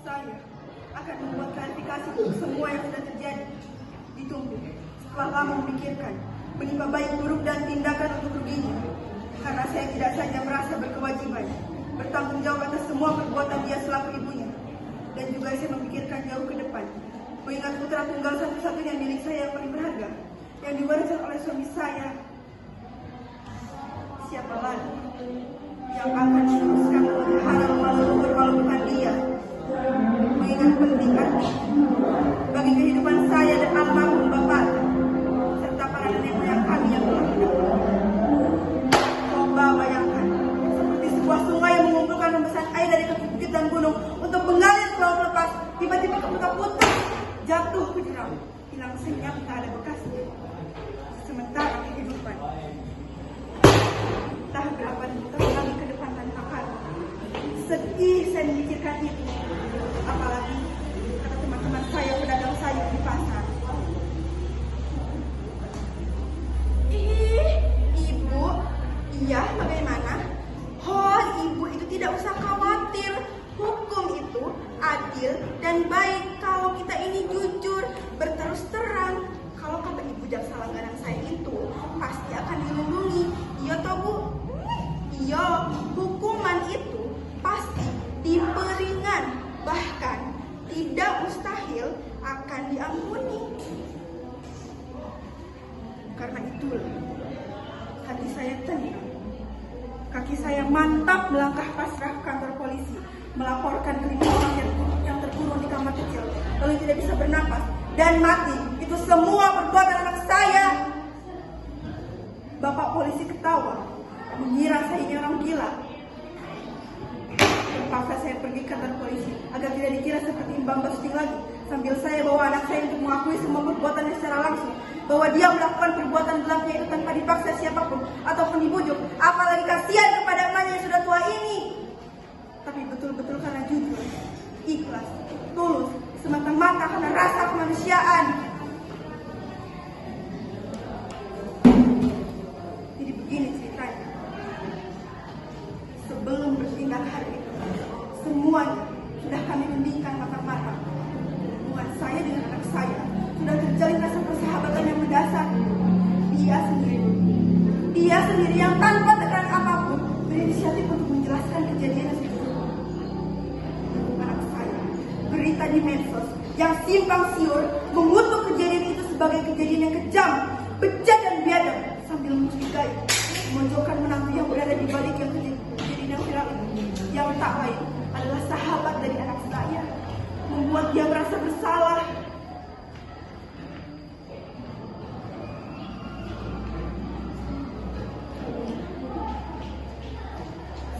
Saya akan membuat klarifikasi untuk semua yang sudah terjadi. Ditunggu. Setelah lama memikirkan, menimba baik buruk dan tindakan untuk ruginya. Karena saya tidak saja merasa berkewajiban bertanggung jawab atas semua perbuatan dia selaku ibunya. Dan juga saya memikirkan jauh ke depan. Mengingat putra tunggal satu-satunya milik saya yang paling berharga, yang diwariskan oleh suami saya. Siapa lagi yang akan diteruskan memelihara leluhur walau bukan dia? Mengingat penting arti bagi kehidupan saya dan almarhum bapak serta para nenek moyang kami yang telah hidup. Coba bayangkan, seperti sebuah sungai yang mengumpulkan rembesan air dari kaki bukit dan gunung untuk mengalir ke laut lepas, tiba-tiba keputar-putar, jatuh ke jurang, hilang senyap, tak ada bekasnya. Sementara kehidupan entah berapa ribu tahun lagi ke depan tanpa kata. Sedih saya memikirkan itu. Apalagi kata teman-teman saya pedagang sayur di pasar. Ibu, iya bagaimana? Oh, ibu itu tidak usah khawatir. Hukum itu adil dan baik kalau kita ini jujur, berterus terang. Kalau kata ibu jaksa langganan saya itu pasti akan dilindungi. Iya toh bu? Iya, hukuman itu pasti diperingan, bahkan tidak mustahil akan diampuni. Karena itulah hati saya tenang, kaki saya mantap melangkah pasrah kantor polisi, melaporkan kelima orang yang terkurung di kamar kecil, lalu tidak bisa bernapas dan mati. Itu semua perbuatan anak saya. Bapak polisi ketawa, mengira saya ini orang gila. Terpaksa saya pergi ke kantor polisi agar tidak dikira seperti Mbak Basting lagi, sambil saya bawa anak saya untuk mengakui semua perbuatannya secara langsung, bahwa dia melakukan perbuatan gelapnya itu tanpa dipaksa siapapun ataupun dibujuk, apalagi kasihan kepada emaknya yang sudah tua ini. Tapi betul-betul karena jujur, ikhlas, tulus, semata-mata karena rasa kemanusiaan. Jadi begini ceritanya. Sebelum bertindak hari itu, semuanya sudah kami hentikan matang-matang. Hubungan saya dengan anak saya sudah terjalin rasa persahabatan yang mendasar. Dia sendiri yang tanpa tekanan apapun berinisiatif untuk menjelaskan kejadian tersebut. Anak saya berita di medsos yang simpang siur mengutuk kejadian itu sebagai kejadian yang kejam, bejat dan biadab, sambil mencurigai memojokkan menantu yang berada di balik yang kejadian yang viral itu, yang tak lain adalah sahabat dari anak saya, membuat dia merasa bersalah.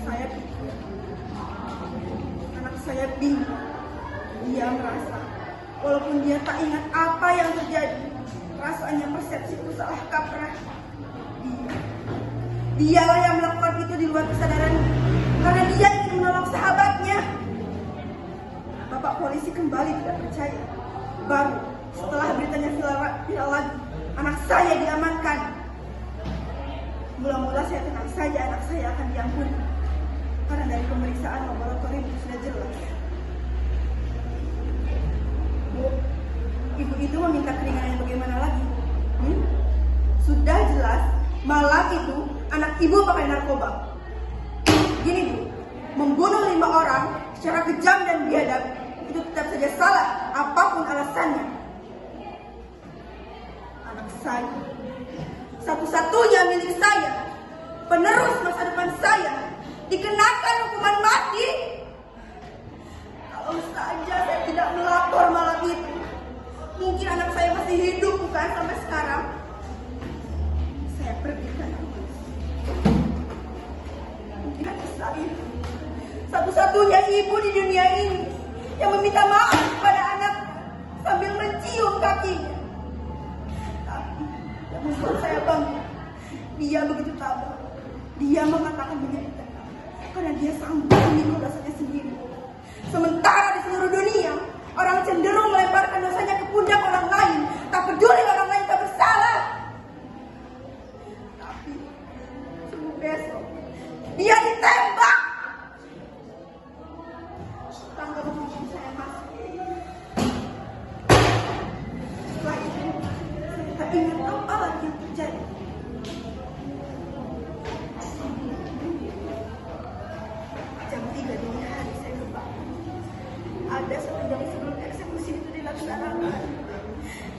Saya pikir anak saya bingung. Dia merasa walaupun dia tak ingat apa yang terjadi, rasanya persepsi itu salah kaprah. Dialah yang melakukan itu di luar kesadaran karena dia ingin menolong sahabatnya. Bapak polisi kembali tidak percaya. Baru setelah beritanya viral lagi, anak saya diamankan. Mula-mula saya tenang saja anak saya akan diampuni, karena dari pemeriksaan laboratorium itu sudah jelas. Bu, ibu itu meminta keringanan bagaimana lagi? Sudah jelas malam itu anak ibu pakai narkoba. Gini bu, membunuh 5 orang secara kejam dan biadab itu tetap saja salah apapun alasannya. Anak saya, satu-satunya milik saya, penerus masa depan saya, dikenakan hukuman mati. Kalau saja saya tidak melapor malam itu, mungkin anak saya masih hidup bukan sampai sekarang. Saya pergi ke kantor polisi. Mungkin anak saya, satu-satunya ibu di dunia ini, yang meminta maaf kepada anak sambil mencium kakinya. Tapi yang membuat saya bangga, dia begitu tabah. Dia mengatakan menjadi tenang karena dia sanggup memikul dosanya sendiri. Sementara di seluruh dunia, orang cenderung melemparkan dosanya ke pundak orang lain, tak peduli orang lain tak bersalah. Tapi subuh besok dia ditembak. Tanggal 7 saya ada 1 jam sebelum eksekusi itu dilaksanakan.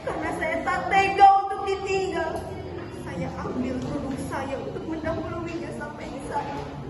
Karena saya tak tega untuk ditinggal, saya ambil kerudung saya untuk mendahului jasad sampai di sana.